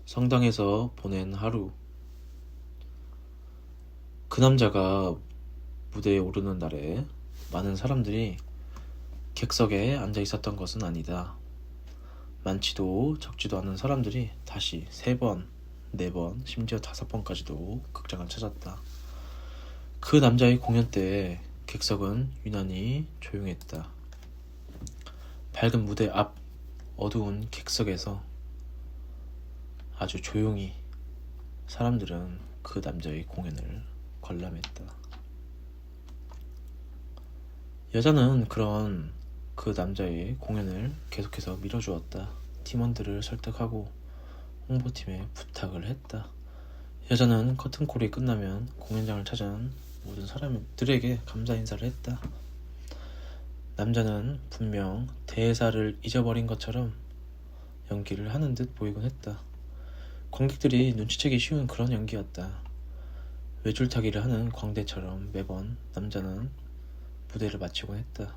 성당에서 보낸 하루. 그 남자가 무대에 오르는 날에 많은 사람들이 객석에 앉아 있었던 것은 아니다. 많지도 적지도 않은 사람들이 다시 3번, 4번, 심지어 5번까지도 극장을 찾았다. 그 남자의 공연 때 객석은 유난히 조용했다. 밝은 무대 앞 어두운 객석에서 아주 조용히 사람들은 그 남자의 공연을 관람했다. 여자는 그런 그 남자의 공연을 계속해서 밀어주었다. 팀원들을 설득하고 홍보팀에 부탁을 했다. 여자는 커튼콜이 끝나면 공연장을 찾은 모든 사람들에게 감사 인사를 했다. 남자는 분명 대사를 잊어버린 것처럼 연기를 하는 듯 보이곤 했다. 관객들이 눈치채기 쉬운 그런 연기였다. 외줄타기를 하는 광대처럼 매번 남자는 무대를 마치곤 했다.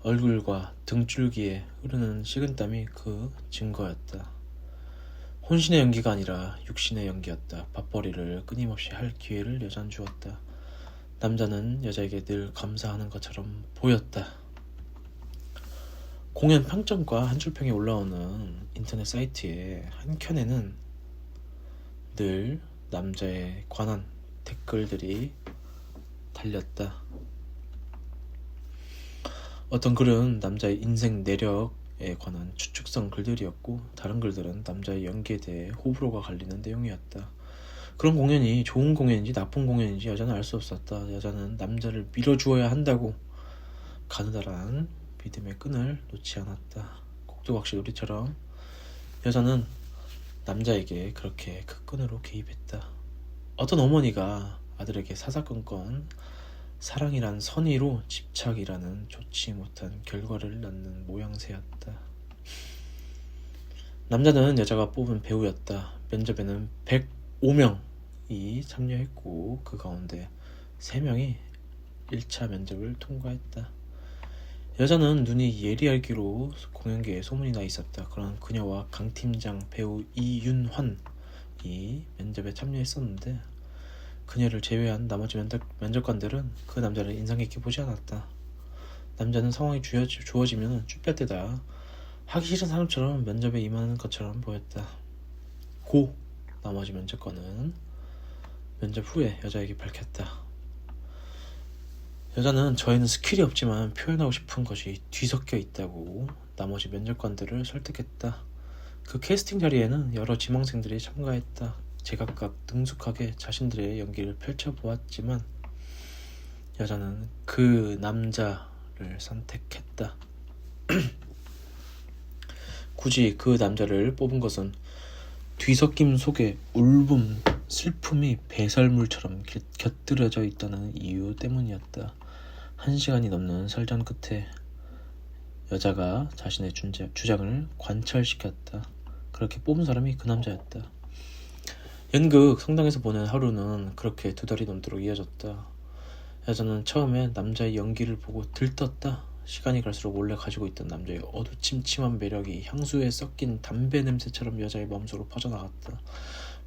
얼굴과 등줄기에 흐르는 식은땀이 그 증거였다. 혼신의 연기가 아니라 육신의 연기였다. 밥벌이를 끊임없이 할 기회를 여자는 주었다. 남자는 여자에게 늘 감사하는 것처럼 보였다. 공연 평점과 한 줄평이 올라오는 인터넷 사이트의 한 켠에는 늘 남자에 관한 댓글들이 달렸다. 어떤 글은 남자의 인생 내력에 관한 추측성 글들이었고, 다른 글들은 남자의 연기에 대해 호불호가 갈리는 내용이었다. 그런 공연이 좋은 공연인지 나쁜 공연인지 여자는 알 수 없었다. 여자는 남자를 밀어주어야 한다고 가느다란 믿음의 끈을 놓지 않았다. 꼭두각시 놀이처럼 여자는 남자에게 그렇게 그 끈으로 개입했다. 어떤 어머니가 아들에게 사사건건 사랑이란 선의로 집착이라는 좋지 못한 결과를 낳는 모양새였다. 남자는 여자가 뽑은 배우였다. 면접에는 105명이 참여했고 그 가운데 3명이 1차 면접을 통과했다. 여자는 눈이 예리하기로 공연계에 소문이 나 있었다. 그런 그녀와 강팀장 배우 이윤환이 면접에 참여했었는데 그녀를 제외한 나머지 면접관들은 그 남자를 인상 깊게 보지 않았다. 남자는 상황이 주어지면 쭈뼛대다 하기 싫은 사람처럼 면접에 임하는 것처럼 보였다. 고 나머지 면접관은 면접 후에 여자에게 밝혔다. 여자는 저에는 스킬이 없지만 표현하고 싶은 것이 뒤섞여 있다고 나머지 면접관들을 설득했다. 그 캐스팅 자리에는 여러 지망생들이 참가했다. 제각각 능숙하게 자신들의 연기를 펼쳐보았지만 여자는 그 남자를 선택했다. 굳이 그 남자를 뽑은 것은 뒤섞임 속에 울분, 슬픔이 배설물처럼 곁들여져 있다는 이유 때문이었다. 1시간이 넘는 설전 끝에 여자가 자신의 주장을 관철시켰다. 그렇게 뽑은 사람이 그 남자였다. 연극 성당에서 보낸 하루는 그렇게 2달이 넘도록 이어졌다. 여자는 처음에 남자의 연기를 보고 들떴다. 시간이 갈수록 원래 가지고 있던 남자의 어두침침한 매력이 향수에 섞인 담배 냄새처럼 여자의 마음속으로 퍼져나갔다.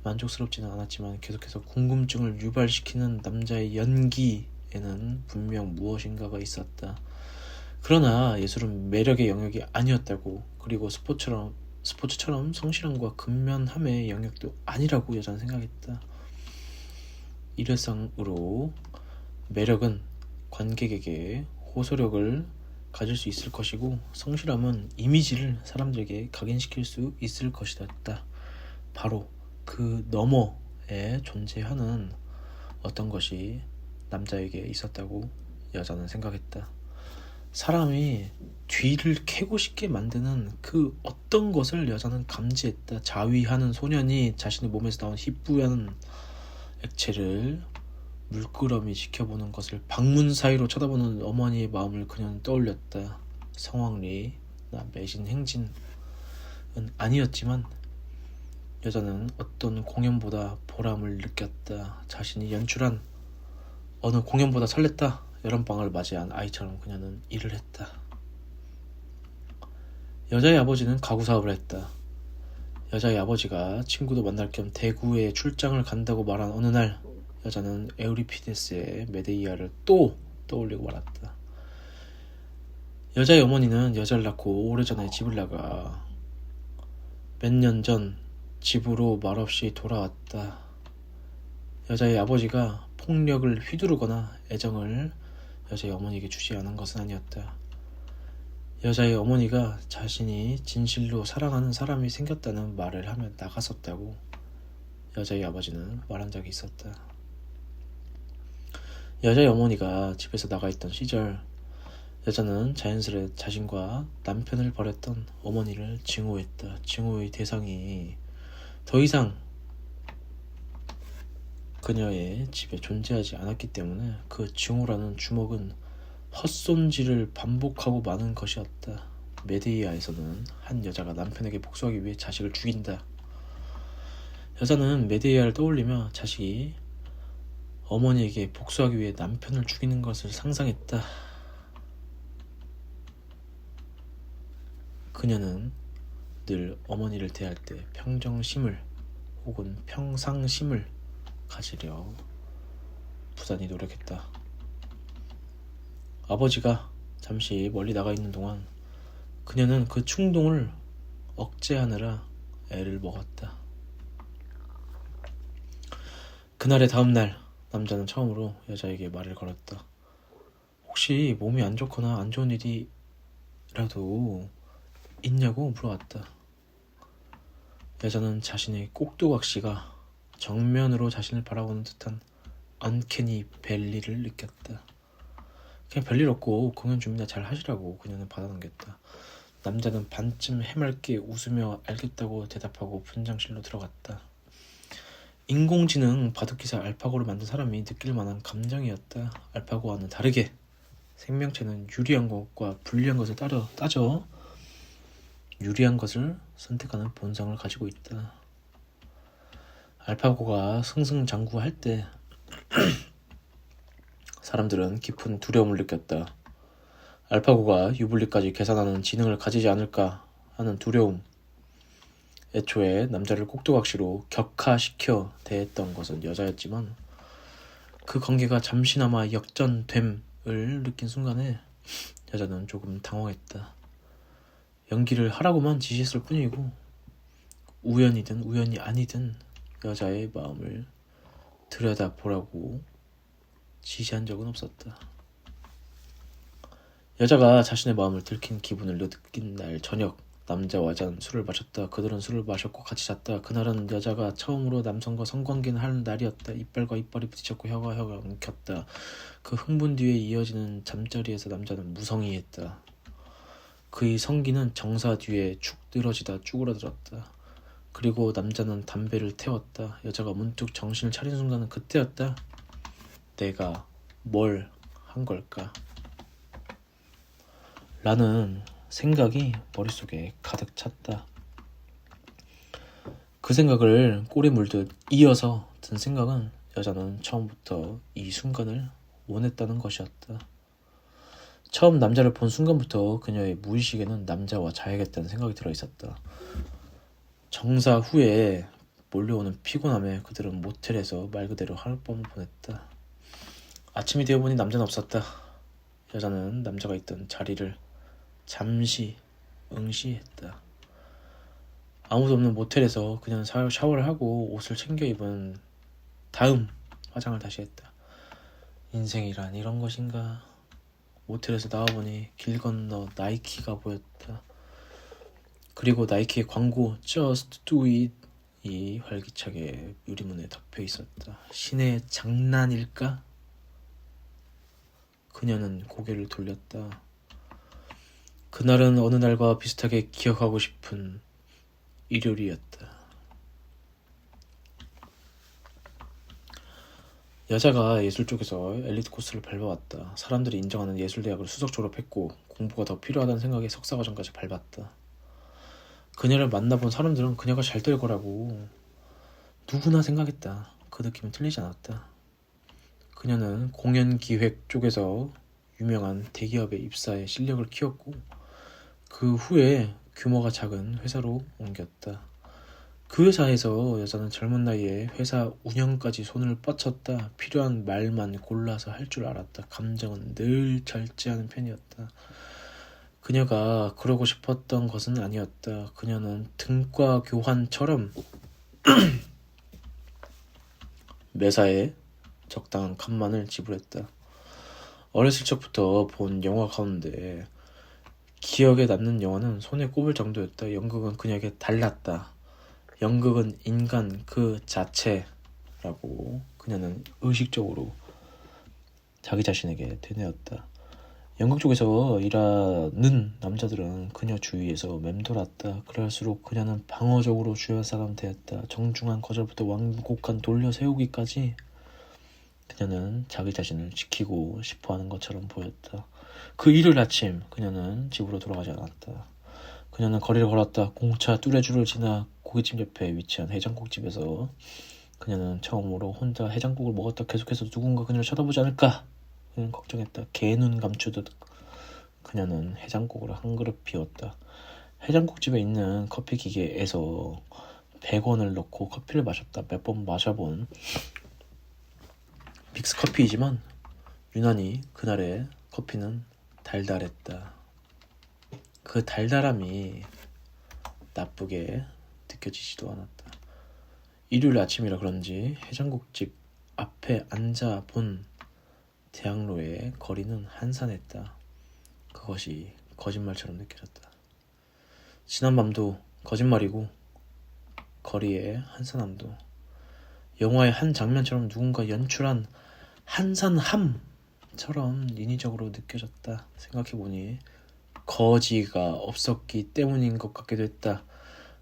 만족스럽지는 않았지만 계속해서 궁금증을 유발시키는 남자의 연기에는 분명 무엇인가가 있었다. 그러나 예술은 매력의 영역이 아니었다고, 그리고 스포츠처럼 성실함과 근면함의 영역도 아니라고 여자는 생각했다. 일회성으로 매력은 관객에게 호소력을 가질 수 있을 것이고 성실함은 이미지를 사람들에게 각인시킬 수 있을 것이었다. 바로 그 너머에 존재하는 어떤 것이 남자에게 있었다고 여자는 생각했다. 사람이 뒤를 캐고 싶게 만드는 그 어떤 것을 여자는 감지했다. 자위하는 소년이 자신의 몸에서 나온 희뿌연 액체를 물끄러미 지켜보는 것을 방문 사이로 쳐다보는 어머니의 마음을 그녀는 떠올렸다. 성황리나 매진 행진은 아니었지만 여자는 어떤 공연보다 보람을 느꼈다. 자신이 연출한 어느 공연보다 설렜다. 여름방학을 맞이한 아이처럼 그녀는 일을 했다. 여자의 아버지는 가구 사업을 했다. 여자의 아버지가 친구도 만날 겸 대구에 출장을 간다고 말한 어느 날, 여자는 에우리피데스의 메데이아를 또 떠올리고 말았다. 여자의 어머니는 여자를 낳고 오래전에 집을 나가 몇 년 전 집으로 말없이 돌아왔다. 여자의 아버지가 폭력을 휘두르거나 애정을 여자의 어머니에게 주지 않은 것은 아니었다. 여자의 어머니가 자신이 진실로 사랑하는 사람이 생겼다는 말을 하며 나갔었다고 여자의 아버지는 말한 적이 있었다. 여자의 어머니가 집에서 나가 있던 시절, 여자는 자연스레 자신과 남편을 버렸던 어머니를 증오했다. 증오의 대상이 더 이상 그녀의 집에 존재하지 않았기 때문에 그 증오라는 주먹은 헛손질을 반복하고 마는 것이었다. 메데이아에서는 한 여자가 남편에게 복수하기 위해 자식을 죽인다. 여자는 메데이아를 떠올리며 자식이 어머니에게 복수하기 위해 남편을 죽이는 것을 상상했다. 그녀는 늘 어머니를 대할 때 평정심을 혹은 평상심을 가지려 부단히 노력했다. 아버지가 잠시 멀리 나가 있는 동안 그녀는 그 충동을 억제하느라 애를 먹었다. 그날의 다음 날, 남자는 처음으로 여자에게 말을 걸었다. 혹시 몸이 안 좋거나 안 좋은 일이라도 있냐고 물어왔다. 여자는 자신의 꼭두각시가 정면으로 자신을 바라보는 듯한 언캐니 벨리를 느꼈다. 그냥 별일 없고 공연 준비나 잘 하시라고 그녀는 받아넘겼다. 남자는 반쯤 해맑게 웃으며 알겠다고 대답하고 분장실로 들어갔다. 인공지능 바둑기사 알파고를 만든 사람이 느낄 만한 감정이었다. 알파고와는 다르게 생명체는 유리한 것과 불리한 것을 따져 유리한 것을 선택하는 본성을 가지고 있다. 알파고가 승승장구할 때 사람들은 깊은 두려움을 느꼈다. 알파고가 유불리까지 계산하는 지능을 가지지 않을까 하는 두려움. 애초에 남자를 꼭두각시로 격화시켜 대했던 것은 여자였지만 그 관계가 잠시나마 역전됨을 느낀 순간에 여자는 조금 당황했다. 연기를 하라고만 지시했을 뿐이고 우연이든 우연이 아니든 여자의 마음을 들여다보라고 지시한 적은 없었다. 여자가 자신의 마음을 들킨 기분을 느낀 날 저녁, 남자와 술을 마셨다. 그들은 술을 마셨고 같이 잤다. 그날은 여자가 처음으로 남성과 성관계를 하는 날이었다. 이빨과 이빨이 부딪혔고 혀가 엉켰다. 그 흥분 뒤에 이어지는 잠자리에서 남자는 무성의했다. 그의 성기는 정사 뒤에 축 늘어지다 쭈그러들었다. 그리고 남자는 담배를 태웠다. 여자가 문득 정신을 차린 순간은 그때였다. 내가 뭘 한 걸까? 라는 생각이 머릿속에 가득 찼다. 그 생각을 꼬리 물듯 이어서 든 생각은 여자는 처음부터 이 순간을 원했다는 것이었다. 처음 남자를 본 순간부터 그녀의 무의식에는 남자와 자야겠다는 생각이 들어있었다. 정사 후에 몰려오는 피곤함에 그들은 모텔에서 말 그대로 하룻밤을 보냈다. 아침이 되어보니 남자는 없었다. 여자는 남자가 있던 자리를 잠시 응시했다. 아무도 없는 모텔에서 그녀는 샤워를 하고 옷을 챙겨 입은 다음 화장을 다시 했다. 인생이란 이런 것인가. 모텔에서 나와보니 길 건너 나이키가 보였다. 그리고 나이키의 광고 Just Do It이 활기차게 유리문에 덮여 있었다. 신의 장난일까? 그녀는 고개를 돌렸다. 그날은 어느 날과 비슷하게 기억하고 싶은 일요일이었다. 여자가 예술 쪽에서 엘리트 코스를 밟아왔다. 사람들이 인정하는 예술대학을 수석 졸업했고 공부가 더 필요하다는 생각에 석사과정까지 밟았다. 그녀를 만나본 사람들은 그녀가 잘 될 거라고 누구나 생각했다. 그 느낌은 틀리지 않았다. 그녀는 공연기획 쪽에서 유명한 대기업에 입사해 실력을 키웠고 그 후에 규모가 작은 회사로 옮겼다. 그 회사에서 여자는 젊은 나이에 회사 운영까지 손을 뻗쳤다. 필요한 말만 골라서 할 줄 알았다. 감정은 늘 절제하는 편이었다. 그녀가 그러고 싶었던 것은 아니었다. 그녀는 등과 교환처럼 매사에 적당한 값만을 지불했다. 어렸을 적부터 본 영화 가운데 기억에 남는 영화는 손에 꼽을 정도였다. 연극은 그녀에게 달랐다. 연극은 인간 그 자체라고 그녀는 의식적으로 자기 자신에게 되뇌었다. 연극 쪽에서 일하는 남자들은 그녀 주위에서 맴돌았다. 그럴수록 그녀는 방어적으로 주변 사람 대했다. 정중한 거절부터 완곡한 돌려 세우기까지 그녀는 자기 자신을 지키고 싶어하는 것처럼 보였다. 그 일요일 아침 그녀는 집으로 돌아가지 않았다. 그녀는 거리를 걸었다. 공차 뚜레줄을 지나 고깃집 옆에 위치한 해장국집에서 그녀는 처음으로 혼자 해장국을 먹었다. 계속해서 누군가 그녀를 쳐다보지 않을까? 그녀는 걱정했다. 개눈 감추듯 그녀는 해장국을 한 그릇 비웠다. 해장국집에 있는 커피 기계에서 100원을 넣고 커피를 마셨다. 몇 번 마셔본 믹스커피이지만 유난히 그날의 커피는 달달했다. 그 달달함이 나쁘게 느껴지지도 않았다. 일요일 아침이라 그런지 해장국집 앞에 앉아 본 대학로의 거리는 한산했다. 그것이 거짓말처럼 느껴졌다. 지난 밤도 거짓말이고 거리의 한산함도 영화의 한 장면처럼 누군가 연출한 한산함처럼 인위적으로 느껴졌다. 생각해보니 거지가 없었기 때문인 것 같기도 했다.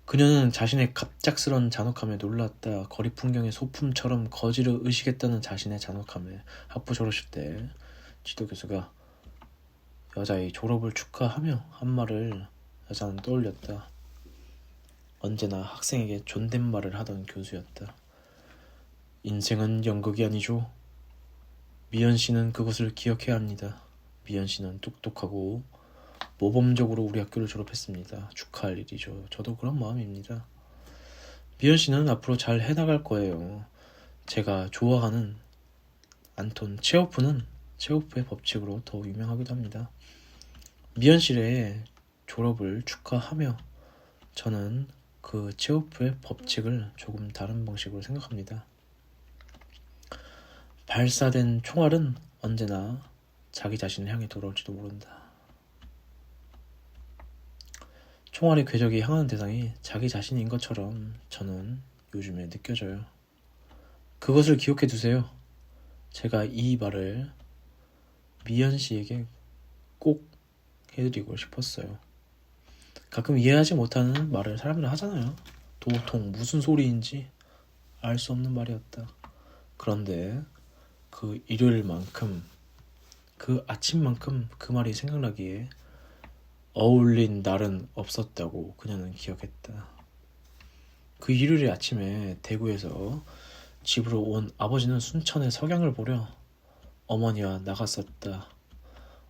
그녀는 자신의 갑작스런 잔혹함에 놀랐다. 거리 풍경의 소품처럼 거지를 의식했다는 자신의 잔혹함에 학부 졸업식 때 지도교수가 여자의 졸업을 축하하며 한 말을 여자는 떠올렸다. 언제나 학생에게 존댓말을 하던 교수였다. 인생은 연극이 아니죠. 미연 씨는 그것을 기억해야 합니다. 미연 씨는 똑똑하고 모범적으로 우리 학교를 졸업했습니다. 축하할 일이죠. 저도 그런 마음입니다. 미연 씨는 앞으로 잘 해나갈 거예요. 제가 좋아하는 안톤 체호프는 체호프의 법칙으로 더 유명하기도 합니다. 미연 씨의 졸업을 축하하며 저는 그 체호프의 법칙을 조금 다른 방식으로 생각합니다. 발사된 총알은 언제나 자기 자신을 향해 돌아올지도 모른다. 총알의 궤적이 향하는 대상이 자기 자신인 것처럼 저는 요즘에 느껴져요. 그것을 기억해 두세요. 제가 이 말을 미연 씨에게 꼭 해드리고 싶었어요. 가끔 이해하지 못하는 말을 사람들은 하잖아요. 도통 무슨 소리인지 알 수 없는 말이었다. 그런데 그 일요일만큼, 그 아침만큼 그 말이 생각나기에 어울린 날은 없었다고 그녀는 기억했다. 그 일요일 아침에 대구에서 집으로 온 아버지는 순천의 석양을 보려 어머니와 나갔었다.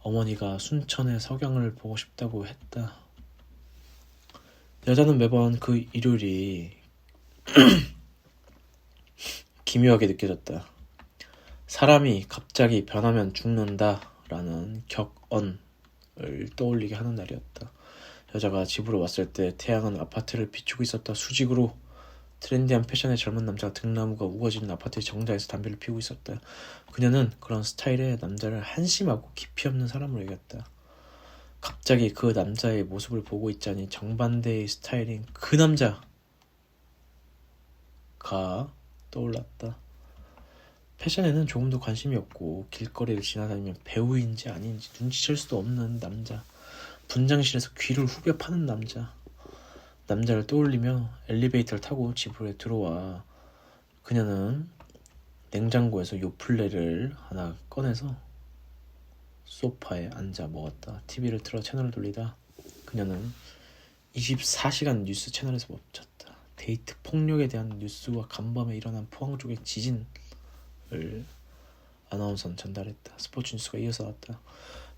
어머니가 순천의 석양을 보고 싶다고 했다. 여자는 매번 그 일요일이 기묘하게 느껴졌다. 사람이 갑자기 변하면 죽는다라는 격언을 떠올리게 하는 날이었다. 여자가 집으로 왔을 때 태양은 아파트를 비추고 있었다. 수직으로 트렌디한 패션의 젊은 남자가 등나무가 우거지는 아파트의 정자에서 담배를 피우고 있었다. 그녀는 그런 스타일의 남자를 한심하고 깊이 없는 사람으로 여겼다. 갑자기 그 남자의 모습을 보고 있자니 정반대의 스타일인 그 남자가 떠올랐다. 패션에는 조금도 관심이 없고 길거리를 지나다니면 배우인지 아닌지 눈치챌 수도 없는 남자. 분장실에서 귀를 후벼 파는 남자. 남자를 떠올리며 엘리베이터를 타고 집으로 들어와 그녀는 냉장고에서 요플레를 하나 꺼내서 소파에 앉아 먹었다. TV를 틀어 채널을 돌리다 그녀는 24시간 뉴스 채널에서 멈췄다. 데이트 폭력에 대한 뉴스와 간밤에 일어난 포항 쪽의 지진을 아나운서는 전달했다. 스포츠 뉴스가 이어서 왔다.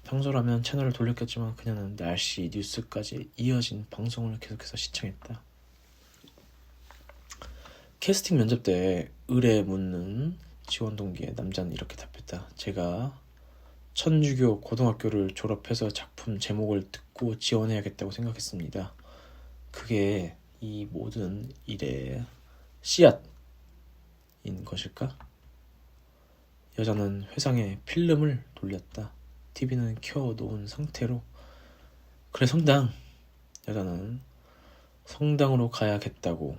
평소라면 채널을 돌렸겠지만 그녀는 날씨 뉴스까지 이어진 방송을 계속해서 시청했다. 캐스팅 면접 때 의뢰 묻는 지원 동기의 남자는 이렇게 답했다. 제가 천주교 고등학교를 졸업해서 작품 제목을 듣고 지원해야겠다고 생각했습니다. 그게 이 모든 일의 씨앗인 것일까? 여자는 회상에 필름을 돌렸다. TV는 켜놓은 상태로. 그래, 성당. 여자는 성당으로 가야겠다고,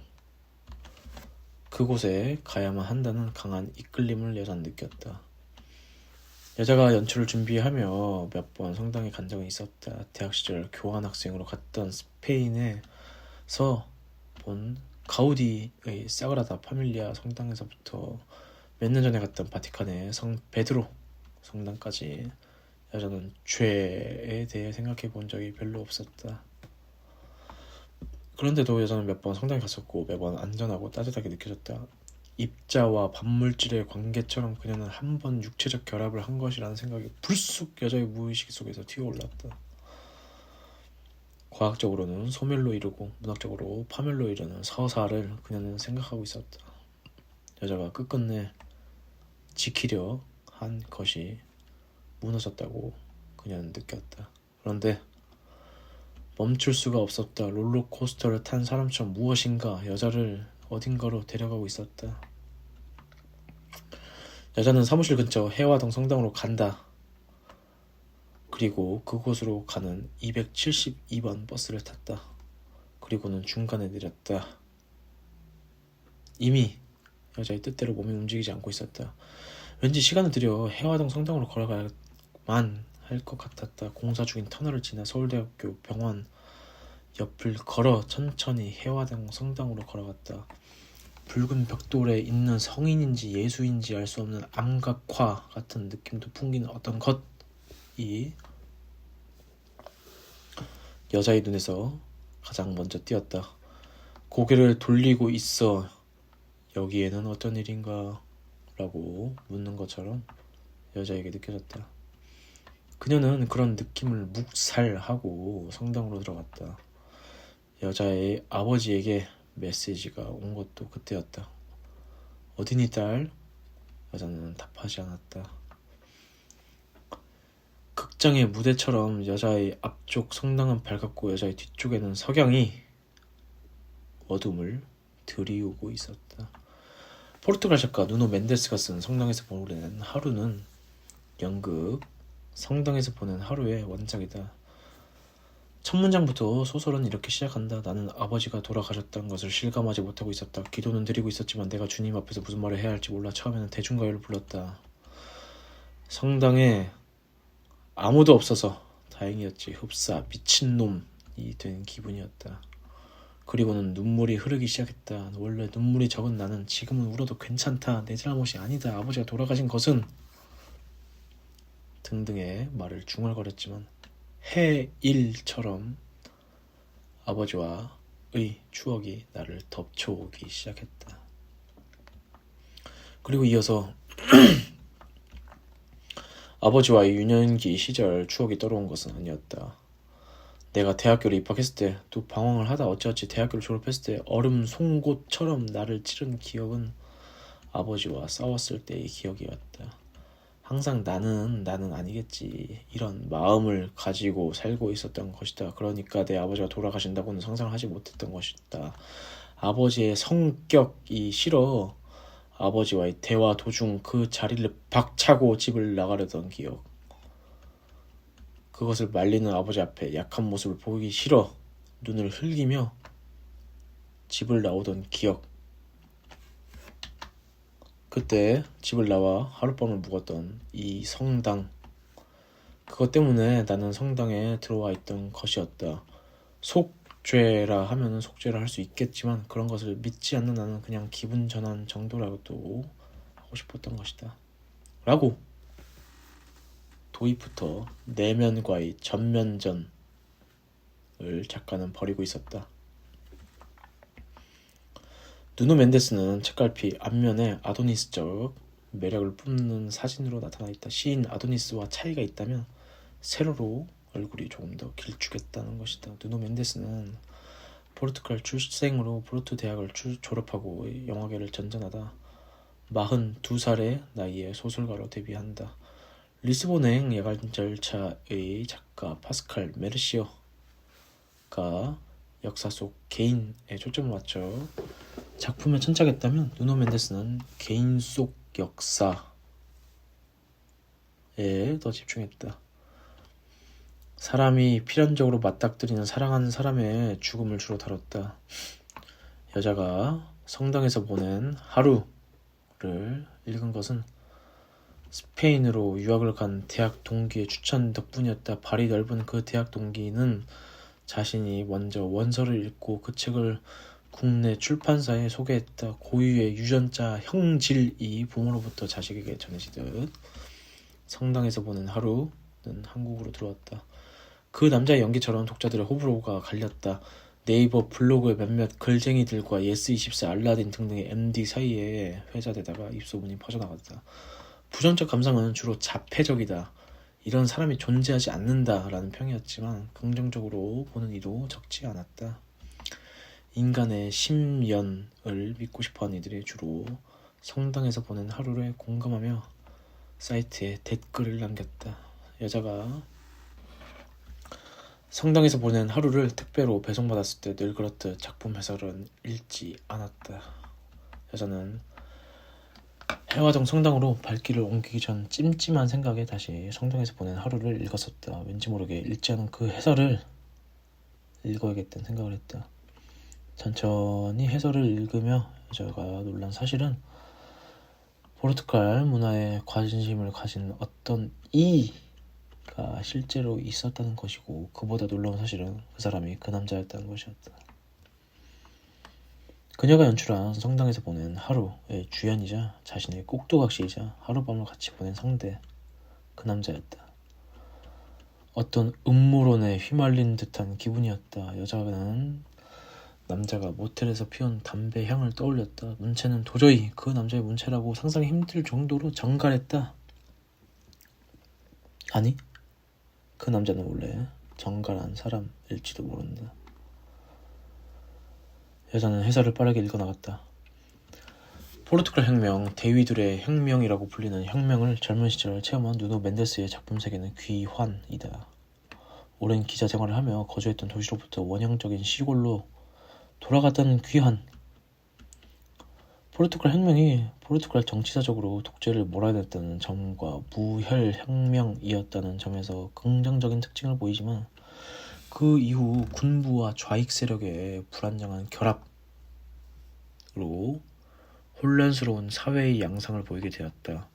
그곳에 가야만 한다는 강한 이끌림을 여자는 느꼈다. 여자가 연출을 준비하며 몇 번 성당에 간 적은 있었다. 대학 시절 교환학생으로 갔던 스페인에서 본 가우디의 사그라다 파밀리아 성당에서부터 몇 년 전에 갔던 바티칸의 성 베드로 성당까지 여자는 죄에 대해 생각해 본 적이 별로 없었다. 그런데도 여자는 몇 번 성당에 갔었고 매번 안전하고 따뜻하게 느껴졌다. 입자와 반물질의 관계처럼 그녀는 한 번 육체적 결합을 한 것이라는 생각이 불쑥 여자의 무의식 속에서 튀어올랐다. 과학적으로는 소멸로 이루고 문학적으로 파멸로 이루는 서사를 그녀는 생각하고 있었다. 여자가 끝끝내 지키려 한 것이 무너졌다고 그녀는 느꼈다. 그런데 멈출 수가 없었다. 롤러코스터를 탄 사람처럼 무엇인가 여자를 어딘가로 데려가고 있었다. 여자는 사무실 근처 해화동 성당으로 간다. 그리고 그곳으로 가는 272번 버스를 탔다. 그리고는 중간에 내렸다. 이미 여자의 뜻대로 몸이 움직이지 않고 있었다. 왠지 시간을 들여 해화동 성당으로 걸어가야만 할 것 같았다. 공사 중인 터널을 지나 서울대학교 병원 옆을 걸어 천천히 해화동 성당으로 걸어갔다. 붉은 벽돌에 있는 성인인지 예수인지 알 수 없는 암각화 같은 느낌도 풍기는 어떤 것이 여자의 눈에서 가장 먼저 띄었다. 고개를 돌리고 있어. 여기에는 어떤 일인가? 라고 묻는 것처럼 여자에게 느껴졌다. 그녀는 그런 느낌을 묵살하고 성당으로 들어갔다. 여자의 아버지에게 메시지가 온 것도 그때였다. 어디니 딸? 여자는 답하지 않았다. 극장의 무대처럼 여자의 앞쪽 성당은 밝았고 여자의 뒤쪽에는 석양이 어둠을 들이우고 있었다. 포르투갈 작가 누노 멘데스가 쓴 성당에서 보내는 하루는 연극 성당에서 보낸 하루의 원작이다. 첫 문장부터 소설은 이렇게 시작한다. 나는 아버지가 돌아가셨다는 것을 실감하지 못하고 있었다. 기도는 드리고 있었지만 내가 주님 앞에서 무슨 말을 해야 할지 몰라 처음에는 대중가요를 불렀다. 성당에 아무도 없어서 다행이었지. 흡사 미친놈이 된 기분이었다. 그리고는 눈물이 흐르기 시작했다. 원래 눈물이 적은 나는 지금은 울어도 괜찮다. 내 잘못이 아니다. 아버지가 돌아가신 것은 등등의 말을 중얼거렸지만 해일처럼 아버지와의 추억이 나를 덮쳐오기 시작했다. 그리고 이어서 아버지와의 유년기 시절 추억이 떠오른 것은 아니었다. 내가 대학교를 입학했을 때 또 방황을 하다 어찌어찌 대학교를 졸업했을 때 얼음 송곳처럼 나를 찌른 기억은 아버지와 싸웠을 때의 기억이었다. 항상 나는 아니겠지 이런 마음을 가지고 살고 있었던 것이다. 그러니까 내 아버지가 돌아가신다고는 상상을 하지 못했던 것이다. 아버지의 성격이 싫어 아버지와의 대화 도중 그 자리를 박차고 집을 나가려던 기억. 그것을 말리는 아버지 앞에 약한 모습을 보이기 싫어 눈을 흘기며 집을 나오던 기억. 그때 집을 나와 하룻밤을 묵었던 이 성당. 그것 때문에 나는 성당에 들어와 있던 것이었다. 속죄라 하면은 속죄를 할 수 있겠지만 그런 것을 믿지 않는 나는 그냥 기분 전환 정도라도 하고 싶었던 것이다. 라고 도입부터 내면과의 전면전을 작가는 벌이고 있었다. 누노 멘데스는 책갈피 앞면에 아도니스적 매력을 뿜는 사진으로 나타나 있다. 시인 아도니스와 차이가 있다면 세로로 얼굴이 조금 더 길쭉했다는 것이다. 누노 멘데스는 포르투갈 출생으로 포르투 대학을 졸업하고 영화계를 전전하다 42살의 나이에 소설가로 데뷔한다. 리스본행 야간절차의 작가 파스칼 메르시어가 역사 속 개인에 초점을 맞춰 작품에 천착했다면 누노 멘데스는 개인 속 역사에 더 집중했다. 사람이 필연적으로 맞닥뜨리는 사랑하는 사람의 죽음을 주로 다뤘다. 여자가 성당에서 보낸 하루를 읽은 것은 스페인으로 유학을 간 대학 동기의 추천 덕분이었다. 발이 넓은 그 대학 동기는 자신이 먼저 원서를 읽고 그 책을 국내 출판사에 소개했다. 고유의 유전자 형질이 부모로부터 자식에게 전해지듯 성당에서 보낸 하루는 한국으로 들어왔다. 그 남자의 연기처럼 독자들의 호불호가 갈렸다. 네이버 블로그의 몇몇 글쟁이들과 예스24, 알라딘 등등의 MD 사이에 회자되다가 입소문이 퍼져나갔다. 부정적 감상은 주로 자폐적이다. 이런 사람이 존재하지 않는다라는 평이었지만 긍정적으로 보는 이도 적지 않았다. 인간의 심연을 믿고 싶어하는 이들이 주로 성당에서 보낸 하루를 공감하며 사이트에 댓글을 남겼다. 여자가 성당에서 보낸 하루를 택배로 배송받았을 때 늘 그렇듯 작품 해설은 읽지 않았다. 여자는 해화동 성당으로 발길을 옮기기 전 찜찜한 생각에 다시 성당에서 보낸 하루를 읽었었다. 왠지 모르게 읽지 않은 그 해설을 읽어야겠다는 생각을 했다. 천천히 해설을 읽으며 여자가 놀란 사실은 포르투갈 문화에 관심을 가진 어떤 이가 실제로 있었다는 것이고, 그보다 놀라운 사실은 그 사람이 그 남자였다는 것이었다. 그녀가 연출한 성당에서 보낸 하루의 주연이자 자신의 꼭두각시이자 하룻밤을 같이 보낸 상대, 그 남자였다. 어떤 음모론에 휘말린 듯한 기분이었다. 여자는 남자가 모텔에서 피운 담배 향을 떠올렸다. 문체는 도저히 그 남자의 문체라고 상상이 힘들 정도로 정갈했다. 아니, 그 남자는 원래 정갈한 사람일지도 모른다. 여자는 해설을 빠르게 읽어나갔다. 포르투갈 혁명, 대위들의 혁명이라고 불리는 혁명을 젊은 시절 체험한 누노 멘데스의 작품 세계는 귀환이다. 오랜 기자 생활을 하며 거주했던 도시로부터 원형적인 시골로 돌아갔다는 귀환. 포르투갈 혁명이 포르투갈 정치사적으로 독재를 몰아냈다는 점과 무혈혁명이었다는 점에서 긍정적인 특징을 보이지만 그 이후 군부와 좌익 세력의 불안정한 결합으로 혼란스러운 사회의 양상을 보이게 되었다.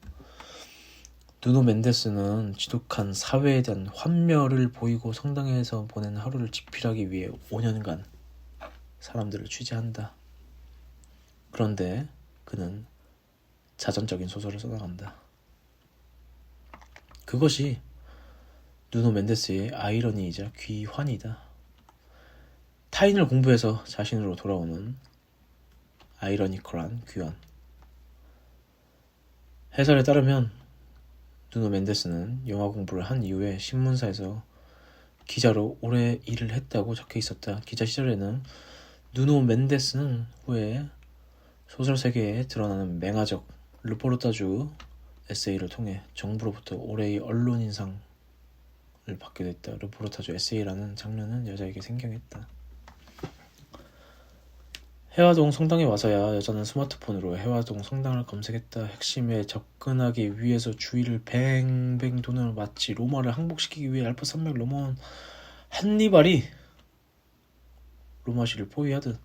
누노 멘데스는 지독한 사회에 대한 환멸을 보이고 성당에서 보낸 하루를 집필하기 위해 5년간 사람들을 취재한다. 그런데 그는 자전적인 소설을 써나간다. 그것이 누노 멘데스의 아이러니이자 귀환이다. 타인을 공부해서 자신으로 돌아오는 아이러니컬한 귀환. 해설에 따르면 누노 멘데스는 영화 공부를 한 이후에 신문사에서 기자로 오래 일을 했다고 적혀 있었다. 기자 시절에는 누노 멘데스는 후에 소설 세계에 드러나는 맹아적 르포르타주 에세이를 통해 정부로부터 올해의 언론 인상을 받게 됐다. 르포르타주 에세이라는 장르는 여자에게 생경했다. 해화동 성당에 와서야 여자는 스마트폰으로 해화동 성당을 검색했다. 핵심에 접근하기 위해서 주위를 뱅뱅 도는 마치 로마를 항복시키기 위해 알프 산맥을 넘어온 한니발이 로마시를 포위하듯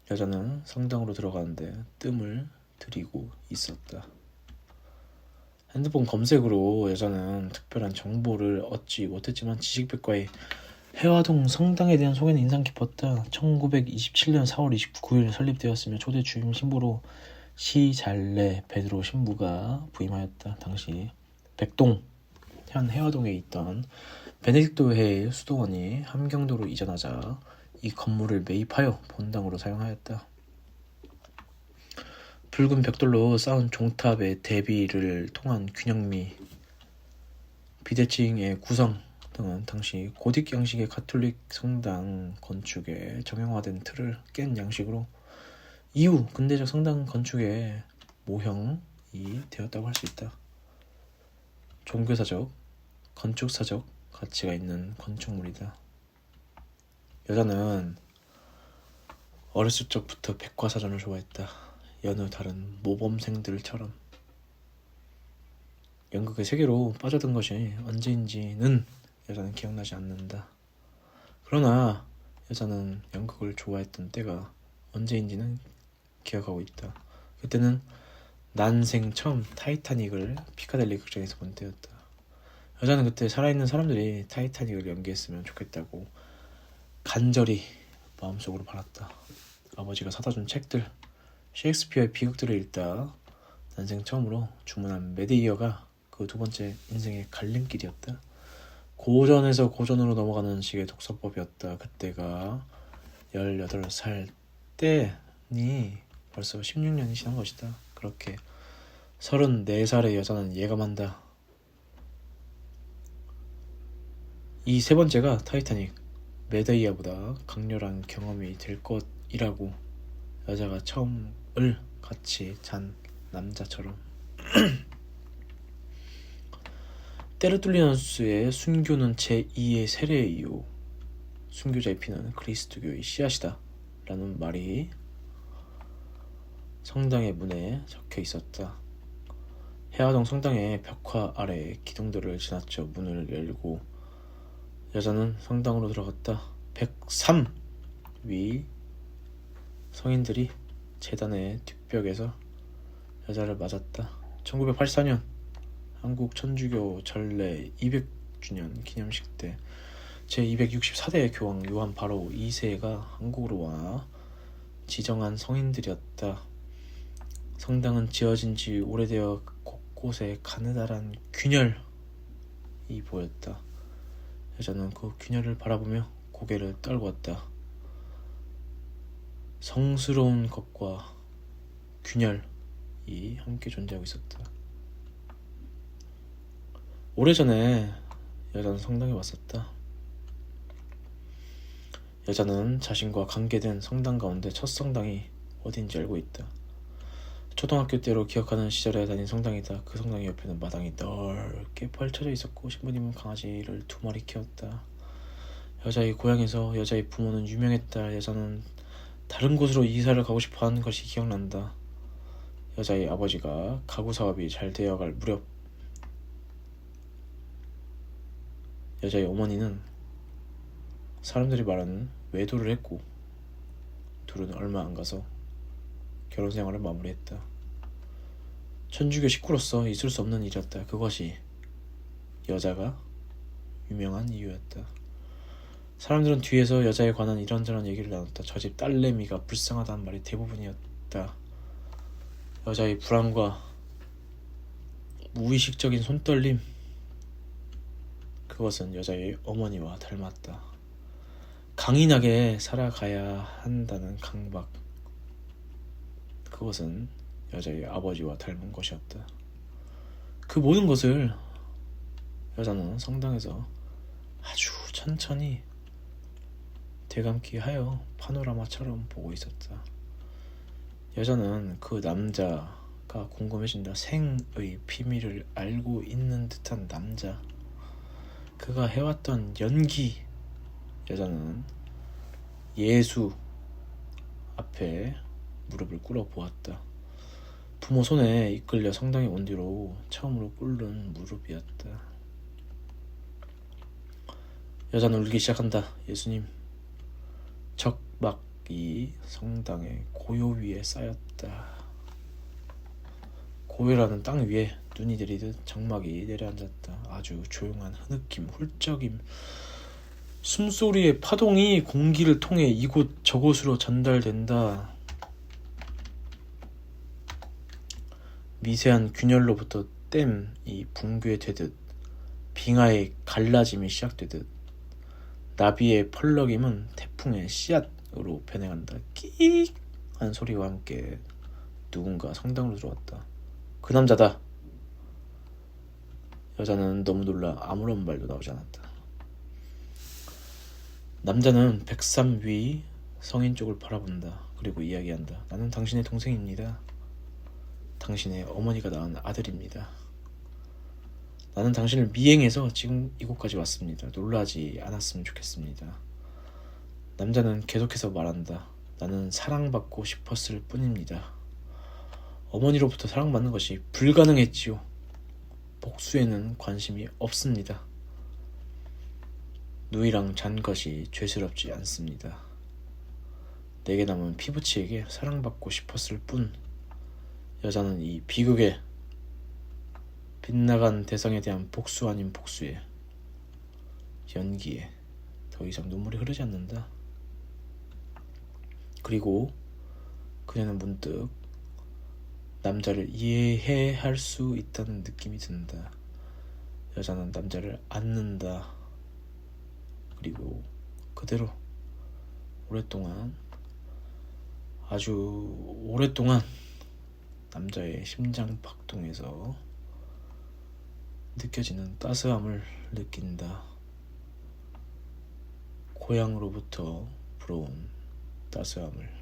여자는 성당으로 들어가는데 뜸을 들이고 있었다. 핸드폰 검색으로 여자는 특별한 정보를 얻지 못했지만 지식백과의 해화동 성당에 대한 소개는 인상 깊었다. 1927년 4월 29일 설립되었으며 초대 주임 신부로 시잘레 베드로 신부가 부임하였다. 당시 백동, 현 해화동에 있던 베네딕토 회의 수도원이 함경도로 이전하자 이 건물을 매입하여 본당으로 사용하였다. 붉은 벽돌로 쌓은 종탑의 대비를 통한 균형미, 비대칭의 구성은 성당은 당시 고딕 양식의 가톨릭 성당 건축에 정형화된 틀을 깬 양식으로 이후 근대적 성당 건축의 모형이 되었다고 할 수 있다. 종교사적, 건축사적 가치가 있는 건축물이다. 여자는 어렸을 적부터 백과사전을 좋아했다. 여느 다른 모범생들처럼. 연극의 세계로 빠져든 것이 언제인지는 여자는 기억나지 않는다. 그러나 여자는 연극을 좋아했던 때가 언제인지는 기억하고 있다. 그때는 난생 처음 타이타닉을 피카델리 극장에서 본 때였다. 여자는 그때 살아있는 사람들이 타이타닉을 연기했으면 좋겠다고 간절히 마음속으로 바랐다. 아버지가 사다준 책들, 셰익스피어의 비극들을 읽다 난생 처음으로 주문한 메데이어가 그 두 번째 인생의 갈림길이었다. 고전에서 고전으로 넘어가는 식의 독서법이었다. 그때가 18살 때니 벌써 16년이 지난 것이다. 그렇게 34살의 여자는 예감한다. 이 세 번째가 타이타닉, 메데이아보다 강렬한 경험이 될 것이라고. 여자가 처음을 같이 잔 남자처럼. 때르툴리누스의 순교는 제2의 세례이요 순교자의 피는 그리스도교의 씨앗이다 라는 말이 성당의 문에 적혀 있었다. 해화동 성당의 벽화 아래 기둥들을 지나쳐 문을 열고 여자는 성당으로 들어갔다. 103위 성인들이 제단의 뒷벽에서 여자를 맞았다. 1984년 한국 천주교 전례 200주년 기념식 때 제264대 교황 요한 바로 2세가 한국으로 와 지정한 성인들이었다. 성당은 지어진 지 오래되어 곳곳에 가느다란 균열이 보였다. 여자는 그 균열을 바라보며 고개를 떨궜다. 성스러운 것과 균열이 함께 존재하고 있었다. 오래전에 여자는 성당에 왔었다. 여자는 자신과 관계된 성당 가운데 첫 성당이 어딘지 알고 있다. 초등학교 때로 기억하는 시절에 다닌 성당이다. 그 성당 옆에는 마당이 넓게 펼쳐져 있었고 신부님은 강아지를 2마리 키웠다. 여자의 고향에서 여자의 부모는 유명했다. 여자는 다른 곳으로 이사를 가고 싶어 하는 것이 기억난다. 여자의 아버지가 가구 사업이 잘 되어갈 무렵 여자의 어머니는 사람들이 말하는 외도를 했고 둘은 얼마 안 가서 결혼 생활을 마무리했다. 천주교 식구로서 있을 수 없는 일이었다. 그것이 여자가 유명한 이유였다. 사람들은 뒤에서 여자에 관한 이런저런 얘기를 나눴다. 저 집 딸내미가 불쌍하다는 말이 대부분이었다. 여자의 불안과 무의식적인 손떨림, 그것은 여자의 어머니와 닮았다. 강인하게 살아가야 한다는 강박, 그것은 여자의 아버지와 닮은 것이었다. 그 모든 것을 여자는 성당에서 아주 천천히 되감기 하여 파노라마처럼 보고 있었다. 여자는 그 남자가 궁금해진다. 생의 비밀을 알고 있는 듯한 남자, 그가 해왔던 연기. 여자는 예수 앞에 무릎을 꿇어 보았다. 부모 손에 이끌려 성당에 온 뒤로 처음으로 꿇는 무릎이었다. 여자는 울기 시작한다. 예수님. 적막이 성당의 고요 위에 쌓였다. 고요라는 땅 위에 눈이 내리듯 적막이 내려앉았다. 아주 조용한 흐느낌, 훌쩍임, 숨소리의 파동이 공기를 통해 이곳 저곳으로 전달된다. 미세한 균열로부터 댐이 붕괴되듯 빙하의 갈라짐이 시작되듯 나비의 펄럭임은 태풍의 씨앗으로 변해간다. 끼익 한 소리와 함께 누군가 성당으로 들어왔다. 그 남자다. 여자는 너무 놀라 아무런 말도 나오지 않았다. 남자는 백삼 위 성인 쪽을 바라본다. 그리고 이야기한다. 나는 당신의 동생입니다. 당신의 어머니가 낳은 아들입니다. 나는 당신을 미행해서 지금 이곳까지 왔습니다. 놀라지 않았으면 좋겠습니다. 남자는 계속해서 말한다. 나는 사랑받고 싶었을 뿐입니다. 어머니로부터 사랑받는 것이 불가능했지요. 복수에는 관심이 없습니다. 누이랑 잔 것이 죄스럽지 않습니다. 내게 남은 피부치에게 사랑받고 싶었을 뿐. 여자는 이 비극의 빗나간 대상에 대한 복수 아닌 복수에, 연기에 더 이상 눈물이 흐르지 않는다. 그리고 그녀는 문득 남자를 이해할 수 있다는 느낌이 든다. 여자는 남자를 안는다. 그리고 그대로 오랫동안, 아주 오랫동안 남자의 심장 박동에서 느껴지는 따스함을 느낀다. 고향으로부터 불어온 따스함을.